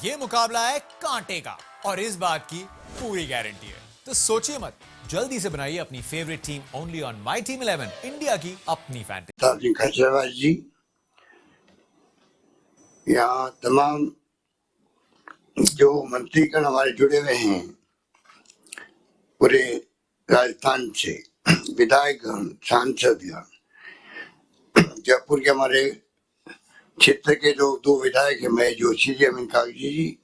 ये मुकाबला है कांटे का और इस बात की पूरी गारंटी है। तो सोचिए मत, जल्दी से बनाइए अपनी favourite team only on my team 11, India की अपनी फैंटेसी। खचरवास जी, यहाँ तमाम जो मंत्रीगण हमारे जुड़े हुए हैं पूरे राजस्थान से, विधायकगण, सांसदगण, जयपुर के हमारे क्षेत्र के जो 2 विधायक हैं, महेश जोशी जी, अमीन कागजी जी,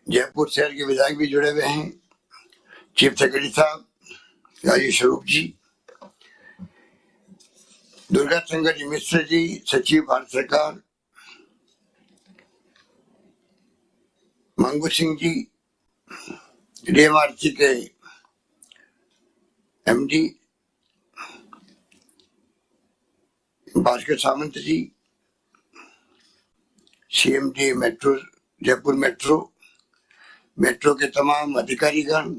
जयपुर शहर के विधायक भी जुड़े हुए हैं, चीफ सेक्रेटरी साहब राजेश स्वरूप जी, दुर्गा शंकर जी मिश्र जी, सचिव भारत सरकार, मंगू सिंह जी, डीएमआरसी के एमडी भास्कर सामंत जी, सीएमडी मेट्रो, जयपुर मेट्रो के तमाम अधिकारीगण,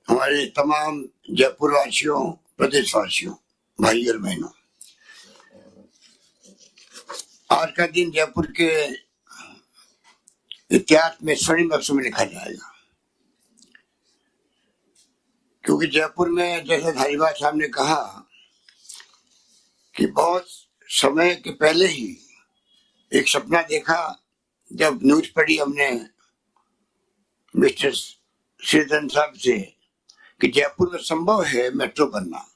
हमारे तमाम जयपुर वासियों, प्रदेश वासियों, भाई और बहनों, आज का दिन जयपुर के इतिहास में स्वर्णिम अक्षरों में लिखा जाएगा, क्योंकि जयपुर में, जैसे हरिवास साहब ने कहा कि बहुत समय के पहले ही एक सपना देखा, जब न्यूज पढ़ी हमने मिस्टर श्रीधरन साहब से कि जयपुर में संभव है मेट्रो बनना,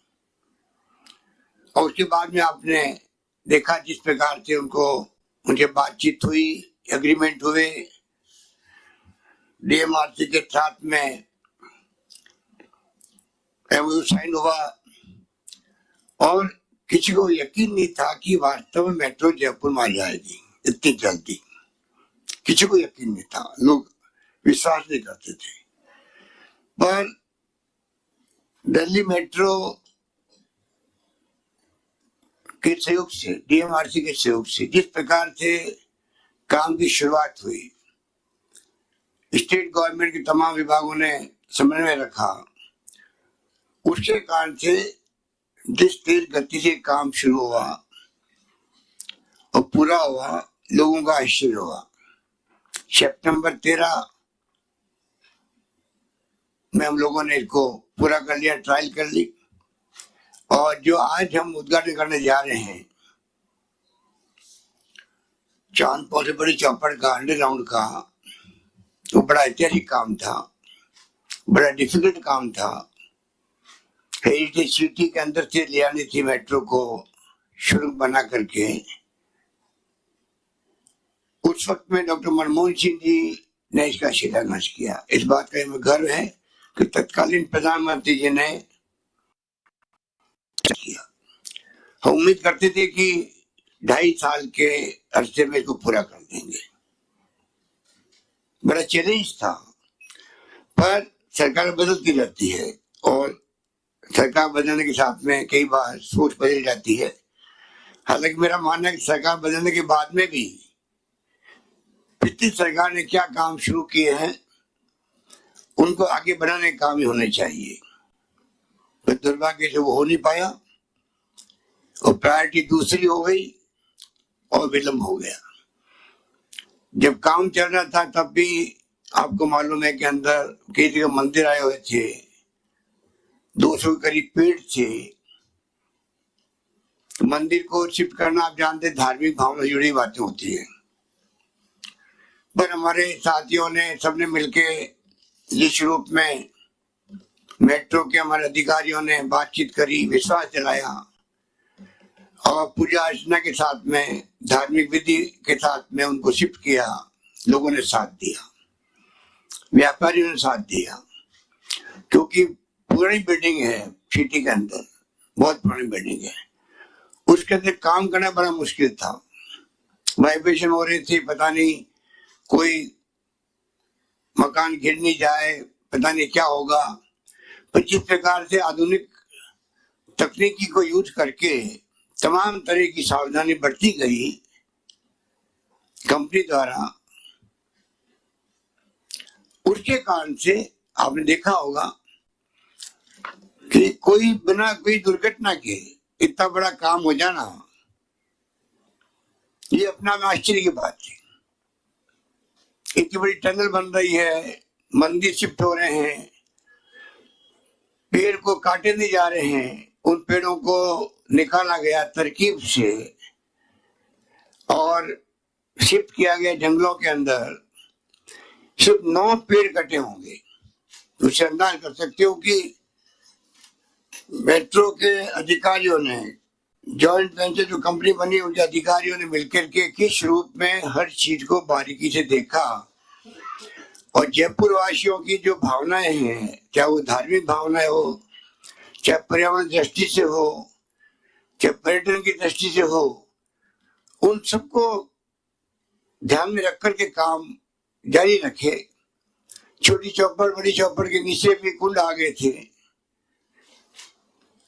और उसके बाद में आपने देखा जिस प्रकार से उनके बातचीत हुई, एग्रीमेंट हुए, डीएमआरसी के साथ में एमओयू साइन हुआ, और किसी को यकीन नहीं था कि वास्तव में मेट्रो जयपुर में आ जाएगी इतनी जल्दी। किसी को यकीन नहीं था, लोग विश्वास नहीं करते थे। पर दिल्ली मेट्रो के सहयोग से, डीएमआरसी के सहयोग से जिस प्रकार से काम की शुरुआत हुई, स्टेट गवर्नमेंट के तमाम विभागों ने समन्वय रखा, उसके कारण से जिस तेज गति से काम शुरू हुआ और पूरा हुआ, लोगों का आश्चर्य हुआ। सितंबर 13 में हम लोगों ने इसको पूरा कर लिया, ट्रायल कर ली, और जो आज हम उद्घाटन करने जा रहे हैं, चांदपुर से बड़ी चौपड़ का, अंडरग्राउंड का, वो बड़ा ऐतिहासिक काम था, बड़ा डिफिकल्ट काम था। हेरिटेज सिटी के अंदर से ले आनी थी मेट्रो को, शुरू बना करके। उस वक्त में डॉक्टर मनमोहन सिंह जी ने इसका शिलान्यास किया। इस बात का हमें गर्व है कि तत्कालीन प्रधानमंत्री जी ने किया। हम उम्मीद करते थे कि 2.5 साल के अरसे में इसको पूरा कर देंगे। बड़ा चैलेंज था, पर सरकार बदलती रहती है, और सरकार बदलने के साथ में कई बार सोच बदल जाती है। हालांकि मेरा मानना है कि सरकार बदलने के बाद में भी पिछली सरकार ने क्या काम शुरू किए हैं, उनको आगे बढ़ाने के काम ही होने चाहिए। पर दुर्भाग्य से वो हो नहीं पाया, और प्रायोरिटी दूसरी हो गई और विलंब हो गया। जब काम चल रहा था तब भी आपको मालूम है कि अंदर कई जगह मंदिर आए हुए थे, 200 के करीब पेड़ थे। मंदिर को शिफ्ट करना, आप जानते, धार्मिक भावना जुड़ी बातें होती है। पर हमारे साथियों ने, सबने मिलके जिस रूप में मेट्रो के हमारे अधिकारियों ने बातचीत करी, विश्वास दिलाया, और पूजा अर्चना के साथ में, धार्मिक विधि के साथ में उनको शिफ्ट किया, लोगों ने साथ दिया, व्यापारियों ने साथ दिया, क्योंकि पुरानी बिल्डिंग है सिटी के अंदर, बहुत पुरानी बिल्डिंग है, उसके अंदर काम करना बड़ा मुश्किल था। वाइब्रेशन हो रही थी, पता नहीं कोई मकान गिर नहीं जाए, पता नहीं क्या होगा। पर जिस प्रकार से आधुनिक तकनीकी को यूज करके तमाम तरह की सावधानी बरती गई कंपनी द्वारा, उसके कारण से आपने देखा होगा कि कोई बिना कोई दुर्घटना के इतना बड़ा काम हो जाना ये अपना में आश्चर्य की बात है। इतनी बड़ी टनल बन रही है, मंदिर शिफ्ट हो रहे हैं, पेड़ को काटे नहीं जा रहे हैं, उन पेड़ों को निकाला गया तरकीब से और शिफ्ट किया गया जंगलों के अंदर। सिर्फ 9 पेड़ कटे होंगे। उससे अंदाज कर सकते हो कि मेट्रो के अधिकारियों ने, जॉइंट वेंचर जो कंपनी बनी उनके अधिकारियों ने मिलकर के किस रूप में हर चीज को बारीकी से देखा और जयपुर वासियों की जो भावनाएं हैं, चाहे वो धार्मिक भावनाएं हो, चाहे पर्यावरण दृष्टि से हो, चाहे पर्यटन की दृष्टि से हो, उन सबको ध्यान में रख करके काम जारी रखे। छोटी चौपड़ बड़ी चौपड़ के नीचे भी कुंड आ गए थे,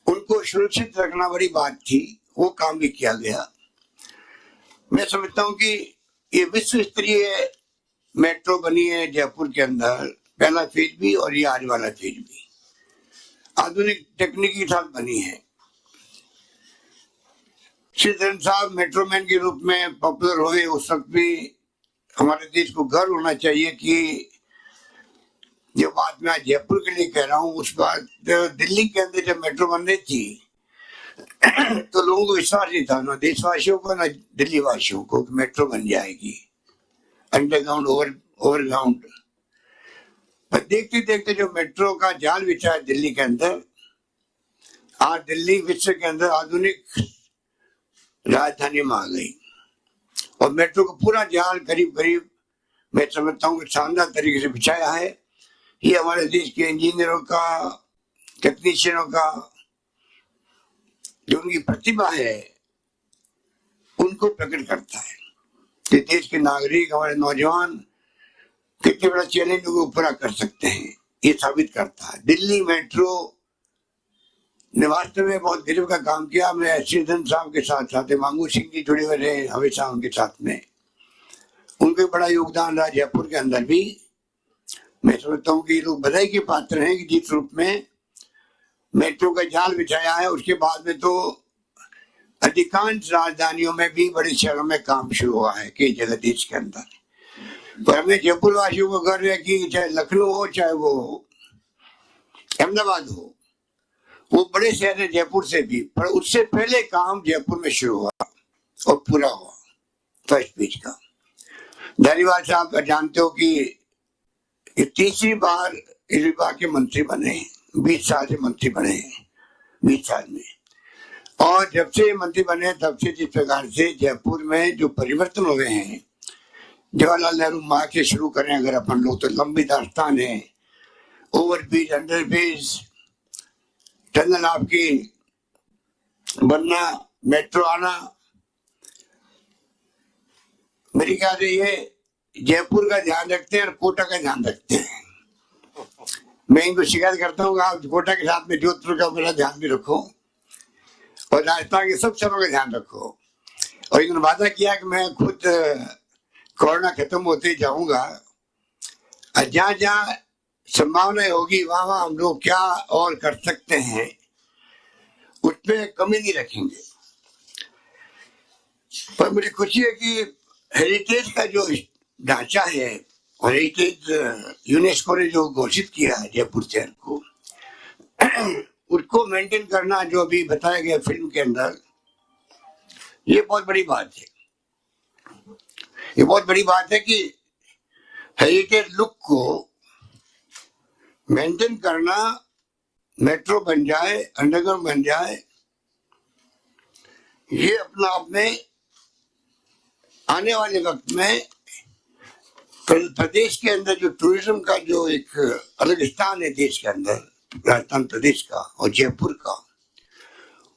उनको सुरक्षित रखना बड़ी बात थी, वो काम भी किया गया। मैं समझता हूँ कि ये विश्व स्तरीय मेट्रो बनी है जयपुर के अंदर, पहला फेज भी और ये आज वाला फेज भी आधुनिक टेक्निक के साथ बनी है। श्री धरम साहब मेट्रो मैन के रूप में पॉपुलर हुए उस वक्त भी हमारे देश को गर्व होना चाहिए कि जो बात मैं आज जयपुर के लिए कह रहा हूँ, उस बात दिल्ली के अंदर जब मेट्रो बन रही थी तो लोगों को विश्वास नहीं था, ना देशवासियों को ना दिल्ली वासियों को, कि मेट्रो बन जाएगी अंडरग्राउंड ओवरग्राउंड। पर देखते देखते जो मेट्रो का जाल बिछा है दिल्ली के अंदर, आज दिल्ली विश्व के अंदर आधुनिक राजधानी में आ गई और मेट्रो का पूरा जाल करीब करीब मैं समझता हूँ शानदार तरीके से बिछाया है। ये हमारे देश के इंजीनियरों का, टेक्नीशियनों का जो उनकी प्रतिभा है उनको प्रकट करता है कि देश के नागरिक, हमारे नौजवान कितने बड़ा चैलेंज को पूरा कर सकते हैं, ये साबित करता है। दिल्ली मेट्रो ने वास्तव में बहुत गजब का काम किया। मैं श्रीधरन साहब के साथ साथ मांगू सिंह जी जुड़े हुए रहे हमेशा उनके साथ में, उनके बड़ा योगदान रहा जयपुर के अंदर भी। मैं समझता हूँ कि लोग बधाई के पात्र हैं कि जिस रूप में मेट्रो का जाल बिछाया है, उसके बाद में तो अधिकांश राजधानियों में भी बड़े शहरों में काम शुरू हुआ है कई जगह देश के अंदर। पर हमें जयपुर वासियों को गर्व है कि चाहे लखनऊ हो, चाहे वो अहमदाबाद हो, वो बड़े शहर है जयपुर से भी, पर उससे पहले काम जयपुर में शुरू हुआ और पूरा हुआ फर्स्ट पेज का। धारीवाल साहब जानते हो कि ये तीसरी बार इस विभाग के मंत्री बने हैं, 20 साल से मंत्री बने हैं 20 साल में। और जब से मंत्री बने तब से जिस प्रकार से जयपुर में जो परिवर्तन हुए हैं, जवाहरलाल नेहरू मार्ग से शुरू करें अगर अपन लोग तो लंबी दास्तान है, ओवरब्रिज, अंडरब्रिज, टनल आपकी बनना, मेट्रो आना। मेरे ख्याल से ये जयपुर का ध्यान रखते हैं और कोटा का ध्यान रखते हैं। मैं इनको शिकायत करता हूँ आप कोटा के साथ में जोधपुर का मेरा ध्यान भी रखो और राजस्थान के सब शहरों का ध्यान रखो। और इन्होंने वादा किया कि मैं खुद कोरोना खत्म होते ही जाऊंगा, और जहाँ जहाँ संभावना होगी वहां वहां हम लोग क्या और कर सकते हैं उसमें कमी नहीं रखेंगे। पर मुझे खुशी है कि हेरिटेज का जो ढांचा है, हेरिटेज यूनेस्को ने जो घोषित किया है जयपुर शहर को, उसको मेंटेन करना जो अभी बताया गया फिल्म के अंदर, ये बहुत बड़ी बात है। ये बहुत बड़ी बात है कि हेरिटेज लुक को मेंटेन करना, मेट्रो बन जाए, अंडरग्राउंड बन जाए, ये अपना आप में आने वाले वक्त में प्रदेश के अंदर जो टूरिज्म का जो एक अलग स्थान है देश के अंदर, राजस्थान प्रदेश का और जयपुर का,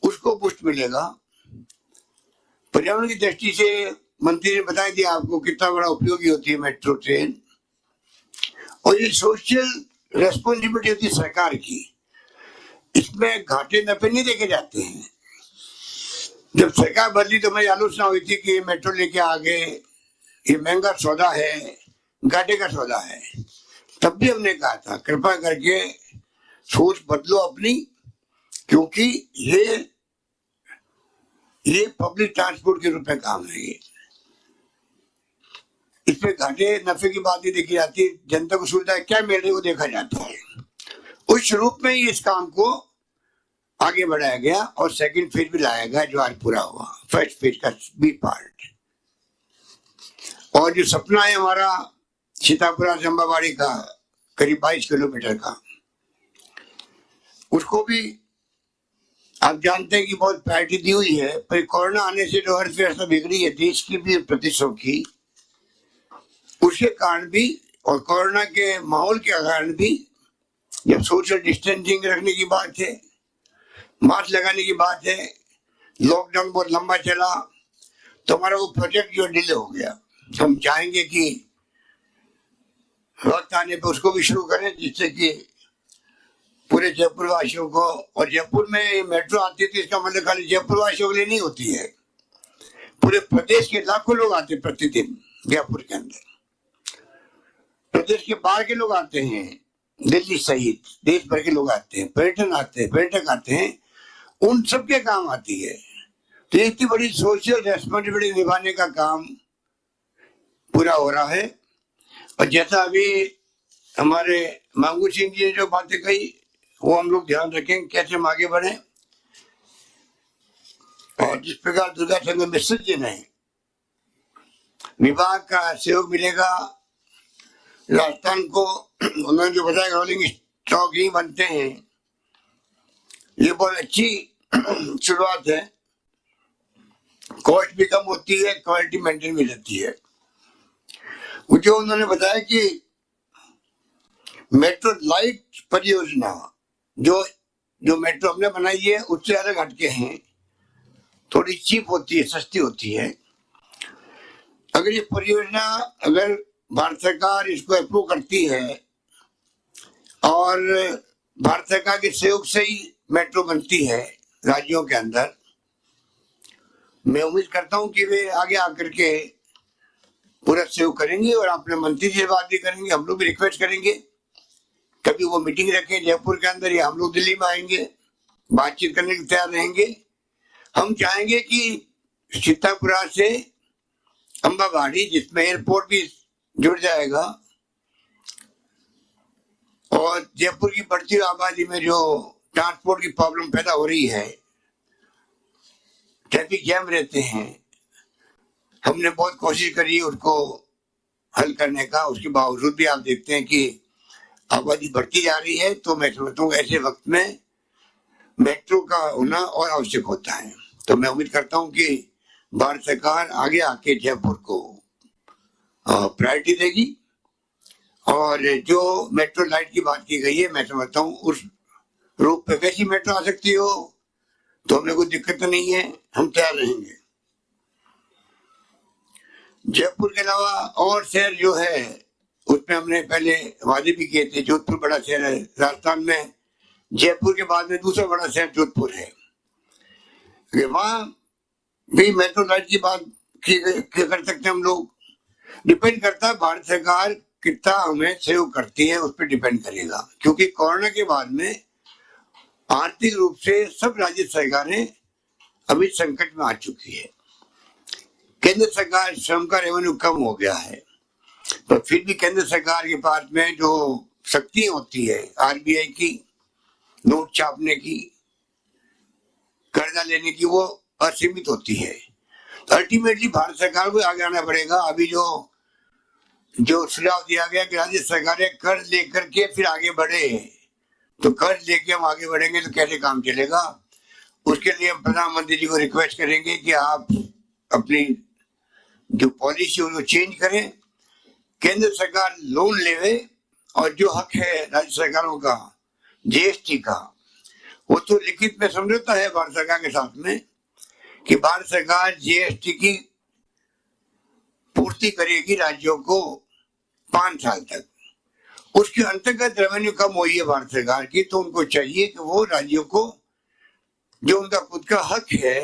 उसको पुष्ट मिलेगा। पर्यावरण की दृष्टि से मंत्री ने बता दिया आपको कितना बड़ा उपयोगी होती है मेट्रो ट्रेन, और ये सोशल रेस्पॉन्सिबिलिटी होती है सरकार की। इसमें घाटे नफे नहीं देखे जाते हैं। जब सरकार बदली तो मेरी आलोचना हुई थी कि मेट्रो लेके आ गए, ये महंगा सौदा है, घाटे का सौदा है। तब भी हमने कहा था कृपा करके सोच बदलो अपनी, क्योंकि ये पब्लिक ट्रांसपोर्ट के रूप में काम है। इसमें घाटे नफे की बात नहीं देखी जाती, जनता को सुविधा क्या मिल रही है वो देखा जाता है। उस रूप में ही इस काम को आगे बढ़ाया गया और सेकंड फेज भी लाया गया जो आज पूरा हुआ, फर्स्ट फेज का बी पार्ट। और जो सपना है हमारा सीतापुरा से अम्बावाड़ी का करीब 22 किलोमीटर का, उसको भी आप जानते हैं कि बहुत प्रायोरिटी दी हुई है, पर कोरोना आने से जो अर्थव्यवस्था बिगड़ी है देश की भी प्रतिशतों की, उसके कारण भी और कोरोना के माहौल के कारण भी, जब सोशल डिस्टेंसिंग रखने की बात है, मास्क लगाने की बात है, लॉकडाउन बहुत लंबा चला, तो हमारा वो प्रोजेक्ट जो डिले हो गया। हम चाहेंगे कि वक्त आने पे उसको भी शुरू करें, जिससे कि पूरे जयपुर वासियों को, और जयपुर में मेट्रो आती थी इसका मतलब खाली जयपुर वासियों के लिए नहीं होती है, पूरे प्रदेश के लाखों लोग आते प्रतिदिन जयपुर के अंदर, प्रदेश के बाहर के लोग आते हैं, दिल्ली सहित देश भर के लोग आते हैं, पर्यटक आते हैं, उन सबके काम आती है। तो इतनी बड़ी सोशल रेस्पॉन्सिबिलिटी निभाने का काम पूरा हो रहा है। और जैसा अभी हमारे मांगू सिंह जी ने जो बातें कही वो हम लोग ध्यान रखें कैसे हम आगे बढ़े। और जिस प्रकार दुर्गा शंकर मिश्र जी ने विभाग का सहयोग मिलेगा राजस्थान को, उन्होंने जो बताया रोलिंग स्टॉक ही बनते हैं, ये बहुत अच्छी शुरुआत है। कॉस्ट भी कम होती है, क्वालिटी मेंटेन भी रहती है। जो उन्होंने बताया कि मेट्रो लाइट परियोजना जो मेट्रो हमने बनाई है उससे अलग हटके हैं, थोड़ी चीप होती है, सस्ती होती है। अगर ये परियोजना अगर भारत सरकार इसको अप्रूव करती है और भारत सरकार के सहयोग से ही मेट्रो बनती है राज्यों के अंदर, मैं उम्मीद करता हूं कि वे आगे आकर के पूरा सहयोग करेंगे और अपने मंत्री से बात भी करेंगे। हम लोग भी रिक्वेस्ट करेंगे कभी वो मीटिंग रखें जयपुर के अंदर, या हम लोग दिल्ली में आएंगे, बातचीत करने के तैयार रहेंगे। हम चाहेंगे कि सीतापुरा से अम्बावाड़ी, जिसमें एयरपोर्ट भी जुड़ जाएगा, और जयपुर की बढ़ती आबादी में जो ट्रांसपोर्ट की प्रॉब्लम पैदा हो रही है, ट्रैफिक जैम रहते हैं, हमने बहुत कोशिश करी उसको हल करने का, उसके बावजूद भी आप देखते हैं कि आबादी बढ़ती जा रही है। तो मैं समझता हूँ ऐसे वक्त में मेट्रो का होना और आवश्यक होता है। तो मैं उम्मीद करता हूँ कि भारत सरकार आगे आके जयपुर को प्रायोरिटी देगी, और जो मेट्रो लाइट की बात की गई है, मैं समझता हूँ उस रूप पे वैसी मेट्रो आ सकती हो तो हमें कोई दिक्कत नहीं है, हम तैयार रहेंगे। जयपुर के अलावा और शहर जो है उसमें हमने पहले वादे भी किए थे। जोधपुर बड़ा शहर है राजस्थान में, जयपुर के बाद में दूसरा बड़ा शहर जोधपुर है, वहां भी मेट्रो लाइट की बात कर सकते हैं हम लोग। डिपेंड करता है भारत सरकार कितना हमें सहयोग करती है, उस पर डिपेंड करेगा, क्योंकि कोरोना के बाद में आर्थिक रूप से सब राज्य सरकारें अभी संकट में आ चुकी है। केंद्र सरकार श्रम का रेवेन्यू कम हो गया है, पर फिर भी केंद्र सरकार के पास में जो शक्ति होती है आरबीआई की, नोट छापने की, कर्जा लेने की, वो असीमित होती है। तो अल्टीमेटली भारत सरकार को आगे आना पड़ेगा। अभी जो सुझाव दिया गया कि राज्य सरकारें कर्ज लेकर के फिर आगे बढ़े, तो कर्ज लेके हम आगे बढ़ेंगे तो कैसे काम चलेगा। उसके लिए हम प्रधानमंत्री जी को रिक्वेस्ट करेंगे कि आप अपनी जो पॉलिसी है वो चेंज करें, केंद्र सरकार लोन लेवे, और जो हक है राज्य सरकारों का जीएसटी का, वो तो लिखित में समझौता है भारत सरकार के साथ में कि भारत सरकार जीएसटी की पूर्ति करेगी राज्यों को 5 साल तक। उसके अंतर्गत रेवेन्यू कम हुई है भारत सरकार की, तो उनको चाहिए कि वो राज्यों को जो उनका खुद का हक है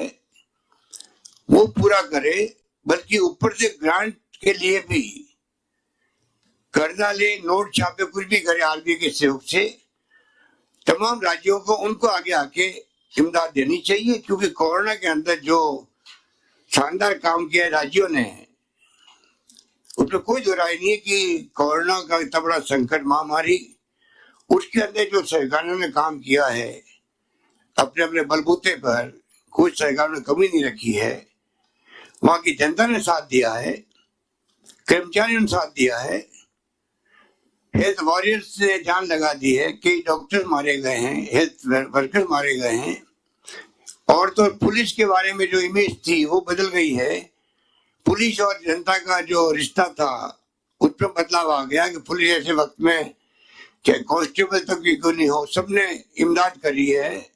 वो पूरा करे, बल्कि ऊपर से ग्रांट के लिए भी कर्जा ले, नोट छापे, कुछ भी करे आरबीआई के सहयोग से, तमाम राज्यों को उनको आगे आके इमदाद देनी चाहिए। क्योंकि कोरोना के अंदर जो शानदार काम किया राज्यों ने, उसमें कोई दो राय नहीं है कि कोरोना का इतना बड़ा संकट महामारी, उसके अंदर जो सरकारों ने काम किया है अपने अपने बलबूते पर, कुछ सरकारों ने कमी नहीं रखी है। वहां की जनता ने साथ दिया है, कर्मचारियों ने साथ दिया है, हेल्थ वॉरियर्स ने जान लगा दी है, कई डॉक्टर मारे गए हैं, हेल्थ वर्कर मारे गए हैं। और तो पुलिस के बारे में जो इमेज थी वो बदल गई है। पुलिस और जनता का जो रिश्ता था उसमें बदलाव आ गया कि पुलिस ऐसे वक्त में चाहे कांस्टेबल तक भी क्यों नहीं हो, सबने इमदाद करी है।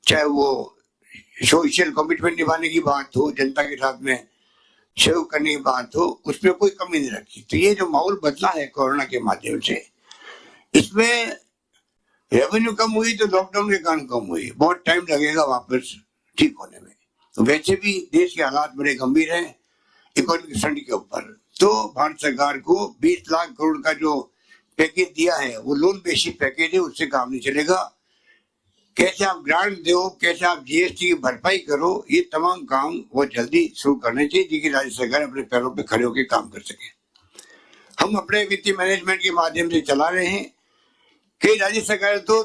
चाहे वो सोशल कमिटमेंट निभाने की बात हो, जनता के साथ में सेव करने की बात हो, उसमें कोई कमी नहीं रखी। तो ये जो माहौल बदला है कोरोना के माध्यम से, इसमें रेवेन्यू कम हुई तो लॉकडाउन के कारण कम हुई, बहुत टाइम लगेगा वापस ठीक होने में। तो वैसे भी देश के हालात बड़े गंभीर हैं इकोनॉमिक फ्रंट के ऊपर। तो भारत सरकार को 20 लाख करोड़ का जो पैकेज दिया है वो लोन बेसिस पैकेज है, उससे काम नहीं चलेगा। कैसे आप ग्रांट दो, कैसे आप जीएसटी की भरपाई करो, ये तमाम काम वो जल्दी शुरू करने चाहिए जिसकी राज्य सरकार अपने पैरों पे खड़े होकर काम कर सके। हम अपने वित्तीय मैनेजमेंट के माध्यम से चला रहे हैं। कई राज्य सरकार तो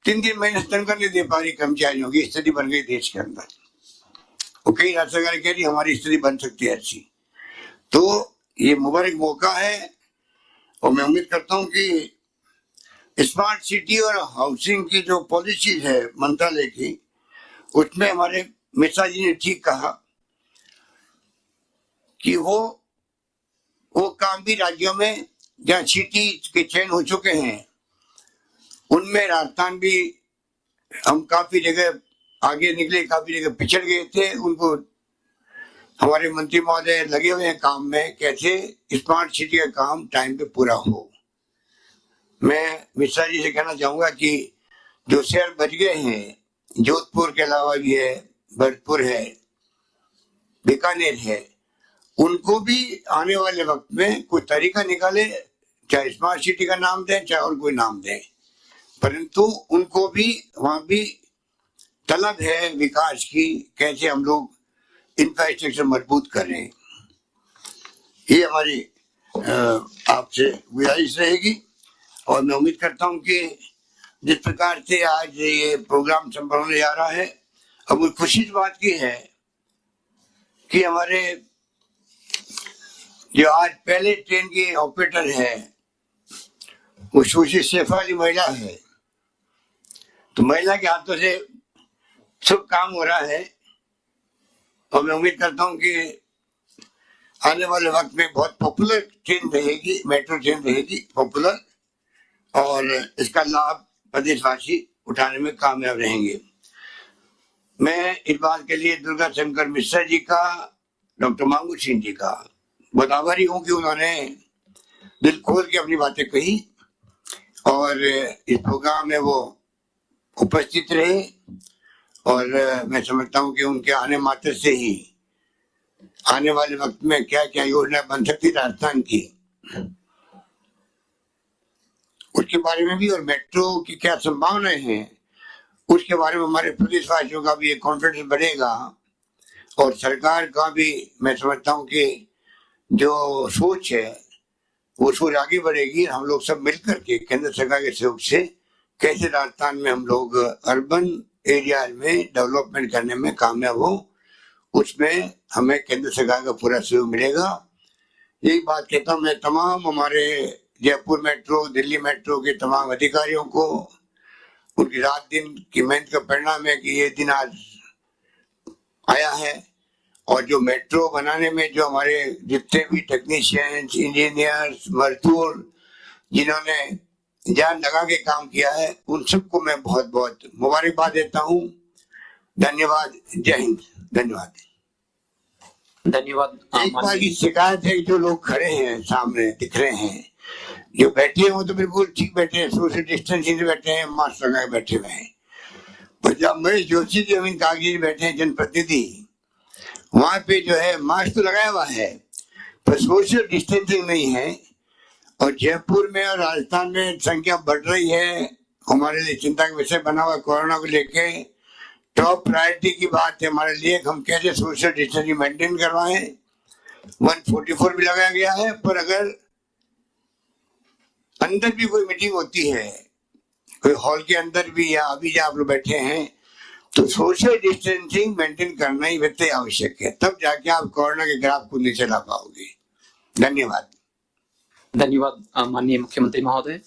3-3 महीने से तनख्वाह नहीं दे पा रही कर्मचारियों की, स्थिति बन गई देश के अंदर। और कई राज्य सरकार कह रही हमारी स्थिति बन सकती है अच्छी। तो ये मुबारक मौका है और मैं उम्मीद करता हूं कि स्मार्ट सिटी और हाउसिंग की जो पॉलिसीज है मंत्रालय की, उसमें हमारे मिश्रा जी ने ठीक कहा कि वो काम भी राज्यों में जहाँ सिटी के चयन हो चुके हैं उनमें राजस्थान भी, हम काफी जगह आगे निकले, काफी जगह पिछड़ गए थे। उनको हमारे मंत्री महोदय लगे हुए हैं काम में, कैसे स्मार्ट सिटी का काम टाइम पे पूरा हो। मैं मिश्रा जी से कहना चाहूंगा कि जो शहर बच गए हैं, जोधपुर के अलावा भी है, भरतपुर है, बीकानेर है, उनको भी आने वाले वक्त में कोई तरीका निकाले, चाहे स्मार्ट सिटी का नाम दें चाहे और कोई नाम दें, परंतु उनको भी वहां भी तलब है विकास की, कैसे हम लोग इंफ्रास्ट्रक्चर मजबूत करें। ये हमारी आपसे गुजारिश रहेगी। और मैं उम्मीद करता हूं कि जिस प्रकार से आज ये प्रोग्राम संपन्न होने जा रहा है, अब वो खुशी इस बात की है कि हमारे जो आज पहले ट्रेन की ऑपरेटर है वो सुश्री शेफा जी महिला है। तो महिला के हाथों से शुभ काम हो रहा है और मैं उम्मीद करता हूं कि आने वाले वक्त में बहुत पॉपुलर ट्रेन रहेगी, मेट्रो ट्रेन रहेगी पॉपुलर, और इसका लाभ प्रदेशवासी उठाने में कामयाब रहेंगे। मैं इस बात के लिए दुर्गा शंकर मिश्रा जी का, डॉक्टर मांगू सिंह जी का बहुत आभारी हूँ कि उन्होंने दिल खोल के अपनी बातें कही और इस प्रोग्राम में वो उपस्थित रहे। और मैं समझता हूँ कि उनके आने मात्र से ही आने वाले वक्त में क्या क्या योजना बन सकती राजस्थान की, उसके बारे में भी, और मेट्रो की क्या संभावनाएं हैं उसके बारे में हमारे प्रदेशवासियों का भी एक कॉन्फिडेंस बढ़ेगा। और सरकार का भी मैं समझता हूँ कि जो सोच है वो सोच आगे बढ़ेगी। हम लोग सब मिलकर के केंद्र सरकार के सहयोग से कैसे राजस्थान में हम लोग अर्बन एरिया में डेवलपमेंट करने में कामयाब हो, उसमें हमें केंद्र सरकार का पूरा सहयोग मिलेगा। यही बात कहता हूँ मैं तमाम हमारे जयपुर मेट्रो, दिल्ली मेट्रो के तमाम अधिकारियों को। उनकी रात दिन की मेहनत का परिणाम है कि ये दिन आज आया है। और जो मेट्रो बनाने में जो हमारे जितने भी टेक्नीशियंस, इंजीनियर्स, मजदूर जिन्होंने जान लगा के काम किया है, उन सबको मैं बहुत बहुत मुबारकबाद देता हूँ। धन्यवाद। जय हिंद। धन्यवाद। धन्यवाद। एक बार की शिकायत है, जो लोग खड़े हैं सामने दिख रहे हैं, जो बैठे हैं वो तो बिल्कुल ठीक बैठे हैं, सोशल डिस्टेंसिंग से बैठे हैं, मास्क लगा बैठे हुए हैं। पर जब महेश जोशी जी, अमीन कागजी जी बैठे हैं जनप्रतिनिधि, वहां पे जो है मास्क तो लगाया हुआ है पर सोशल डिस्टेंसिंग नहीं है। और जयपुर में और राजस्थान में संख्या बढ़ रही है, हमारे लिए चिंता का विषय बना हुआ कोरोना को लेके। टॉप प्रायोरिटी की बात है हमारे लिए, हम कैसे सोशल डिस्टेंसिंग मेंटेन करवाएं, 144 भी लगाया गया है। पर अगर अंदर भी कोई मीटिंग होती है, कोई हॉल के अंदर भी, या अभी जहाँ आप लोग बैठे हैं, तो सोशल डिस्टेंसिंग मेंटेन करना ही व्यक्ति आवश्यक है, तब जाके आप कोरोना के ग्राफ को नीचे ला पाओगे। धन्यवाद। धन्यवाद माननीय मुख्यमंत्री महोदय,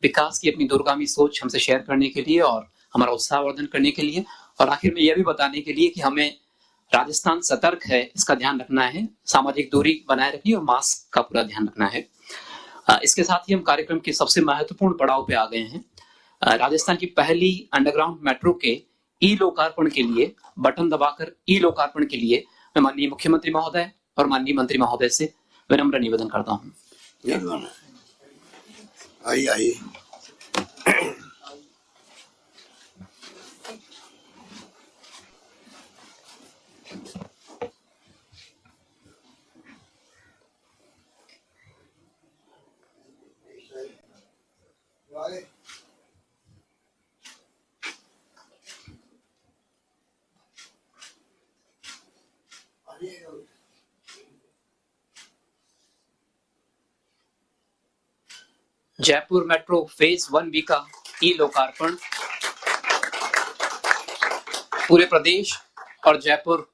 विकास की अपनी दूरगामी सोच हमसे शेयर करने के लिए और हमारा उत्साहवर्धन करने के लिए, और आखिर में यह भी बताने के लिए कि हमें राजस्थान सतर्क है, इसका ध्यान रखना है, सामाजिक दूरी बनाए रखनी और मास्क का पूरा ध्यान रखना है। इसके साथ ही हम कार्यक्रम के सबसे महत्वपूर्ण पड़ाव पे आ गए हैं। राजस्थान की पहली अंडरग्राउंड मेट्रो के ई लोकार्पण के लिए, बटन दबाकर ई लोकार्पण के लिए मैं माननीय मुख्यमंत्री महोदय और माननीय मंत्री महोदय से विनम्र निवेदन करता हूँ। आइए जयपुर मेट्रो फेज 1B का ई लोकार्पण पूरे प्रदेश और जयपुर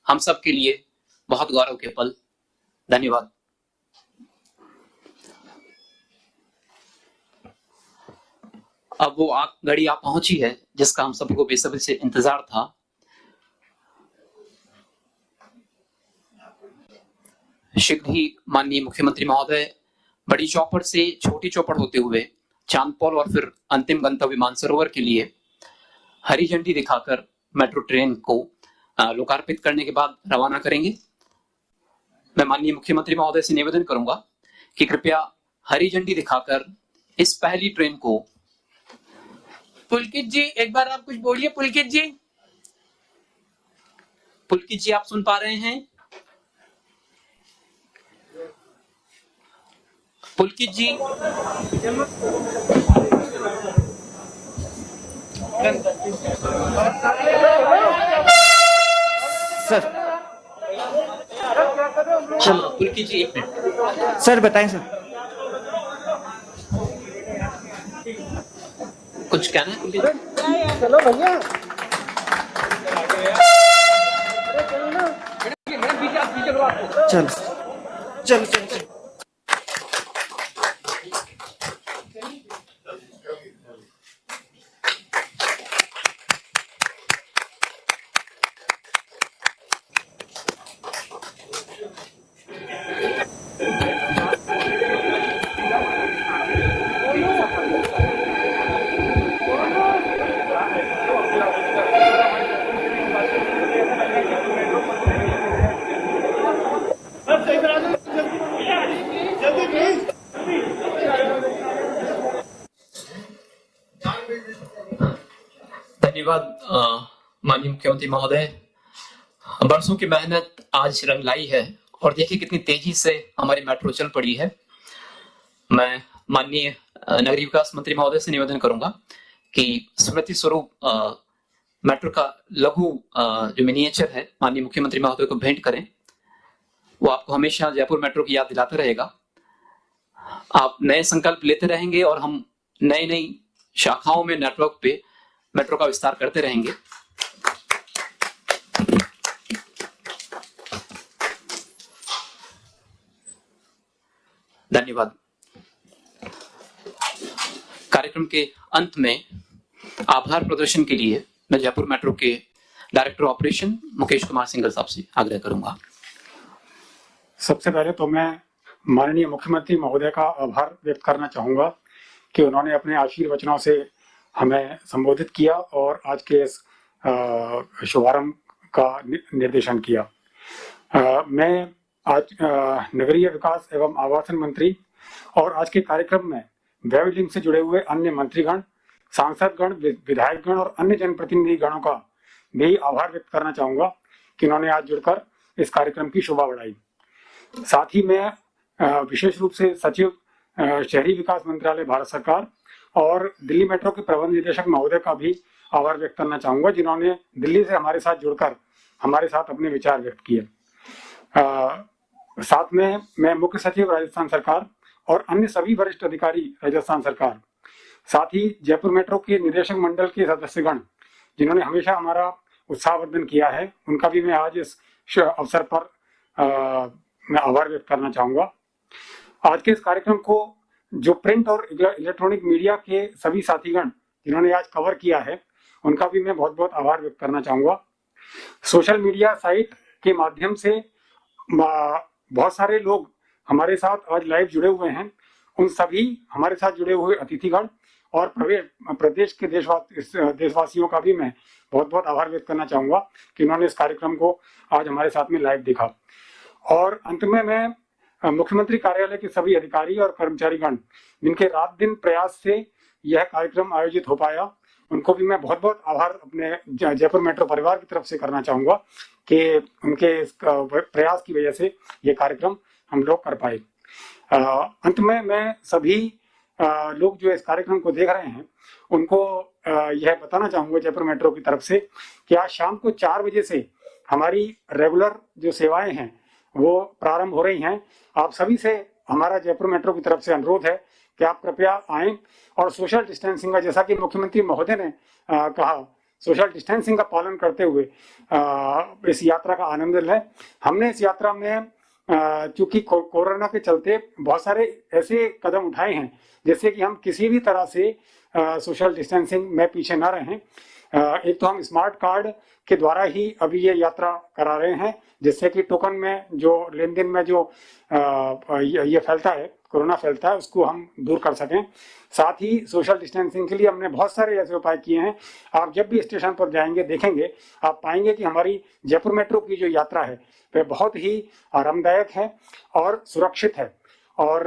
हम सब के लिए बहुत गौरव के पल। धन्यवाद। अब वो घड़ी आ पहुंची है जिसका हम सबको बेसब्री से इंतजार था। शीघ्र ही माननीय मुख्यमंत्री महोदय बड़ी चौपड़ से छोटी चौपड़ होते हुए चांदपौल और फिर अंतिम गंतव्य मानसरोवर के लिए हरी झंडी दिखाकर मेट्रो ट्रेन को लोकार्पित करने के बाद रवाना करेंगे। मैं माननीय मुख्यमंत्री महोदय से निवेदन करूंगा कि कृपया हरी झंडी दिखाकर इस पहली ट्रेन को। पुलकित जी, एक बार आप कुछ बोलिए। पुलकित जी, पुलकित जी, आप सुन पा रहे हैं? पुलकित जी, सर। हाँ पुलकित जी, एक मिनट सर बताएं सर। कुछ कहना है पुलकित जी? चलो भैया। चल चल चल चल। धन्यवाद माननीय मुख्यमंत्री महोदय। बरसों की मेहनत आज रंग लाई है और देखिए कितनी तेजी से हमारी मेट्रो चल पड़ी है। मैं माननीय नगरीय विकास मंत्री महोदय से निवेदन करूंगा कि स्मृति स्वरूप मेट्रो का लघु जो मिनिएचर है माननीय मुख्यमंत्री महोदय को भेंट करें। वो आपको हमेशा जयपुर मेट्रो की याद दिलाता रहेगा। आप नए संकल्प लेते रहेंगे और हम नई नई शाखाओं में नेटवर्क पे मेट्रो का विस्तार करते रहेंगे। धन्यवाद। कार्यक्रम के अंत में आभार प्रदर्शन के लिए मैं जयपुर मेट्रो के डायरेक्टर ऑपरेशन मुकेश कुमार सिंघल साहब से आग्रह करूंगा। सबसे पहले तो मैं माननीय मुख्यमंत्री महोदय का आभार व्यक्त करना चाहूंगा कि उन्होंने अपने आशीर्वचनों से हमें संबोधित किया और आज के इस शुभारंभ का निर्देशन किया। मैं आज नगरीय विकास एवं आवासन मंत्री और आज के कार्यक्रम में वेब लिंक से जुड़े हुए अन्य मंत्रीगण, सांसदगण, विधायकगण और अन्य जनप्रतिनिधि गणों का भी आभार व्यक्त करना चाहूंगा कि उन्होंने आज जुड़कर इस कार्यक्रम की शोभा बढ़ाई। साथ ही मैं विशेष रूप से सचिव शहरी विकास मंत्रालय भारत सरकार और दिल्ली मेट्रो के प्रबंध निदेशक महोदय का भी आभार व्यक्त करना चाहूंगा जिन्होंने दिल्ली से हमारे साथ जुड़कर हमारे साथ अपने विचार व्यक्त किए। साथ में मैं मुख्य सचिव राजस्थान सरकार और अन्य सभी वरिष्ठ अधिकारी राजस्थान सरकार, साथ ही जयपुर मेट्रो के निदेशक मंडल के सदस्यगण जिन्होंने हमेशा हमारा उत्साहवर्धन किया है, उनका भी मैं आज इस अवसर पर मैं आभार व्यक्त करना चाहूंगा। आज के इस कार्यक्रम को जो प्रिंट और इलेक्ट्रॉनिक मीडिया के सभी साथीगण जिन्होंने आज कवर किया है, उनका भी मैं बहुत बहुत आभार व्यक्त करना चाहूंगा। सोशल मीडिया साइट के माध्यम से बहुत सारे लोग हमारे साथ आज लाइव जुड़े हुए हैं। उन सभी हमारे साथ जुड़े हुए अतिथिगण और प्रदेश के देशवासियों का भी मैं बहुत बहुत आभार व्यक्त करना चाहूंगा कि उन्होंने इस कार्यक्रम को आज हमारे साथ में लाइव देखा। और अंत में मैं मुख्यमंत्री कार्यालय के सभी अधिकारी और कर्मचारीगण जिनके रात दिन प्रयास से यह कार्यक्रम आयोजित हो पाया, उनको भी मैं बहुत बहुत आभार अपने जयपुर मेट्रो परिवार की तरफ से करना चाहूंगा कि उनके प्रयास की वजह से ये कार्यक्रम हम लोग कर पाए। अंत में मैं सभी लोग जो इस कार्यक्रम को देख रहे हैं उनको यह बताना चाहूंगा जयपुर मेट्रो की तरफ से कि आज शाम को 4 बजे से हमारी रेगुलर जो सेवाएं हैं वो प्रारंभ हो रही हैं। आप सभी से हमारा जयपुर मेट्रो की तरफ से अनुरोध है कि आप कृपया आएं और सोशल डिस्टेंसिंग का, जैसा कि मुख्यमंत्री महोदय ने कहा, सोशल डिस्टेंसिंग का पालन करते हुए इस यात्रा का आनंद लें। हमने इस यात्रा में चूंकि कोरोना के चलते बहुत सारे ऐसे कदम उठाए हैं जिससे कि हम किसी भी तरह से सोशल डिस्टेंसिंग में पीछे न रहें। एक तो हम स्मार्ट कार्ड के द्वारा ही अभी ये यात्रा करा रहे हैं, जिससे कि टोकन में जो लेन देन में जो ये फैलता है, कोरोना फैलता है, उसको हम दूर कर सकें। साथ ही सोशल डिस्टेंसिंग के लिए हमने बहुत सारे ऐसे उपाय किए हैं। आप जब भी स्टेशन पर जाएंगे देखेंगे, आप पाएंगे कि हमारी जयपुर मेट्रो की जो यात्रा है वह बहुत ही आरामदायक है और सुरक्षित है। और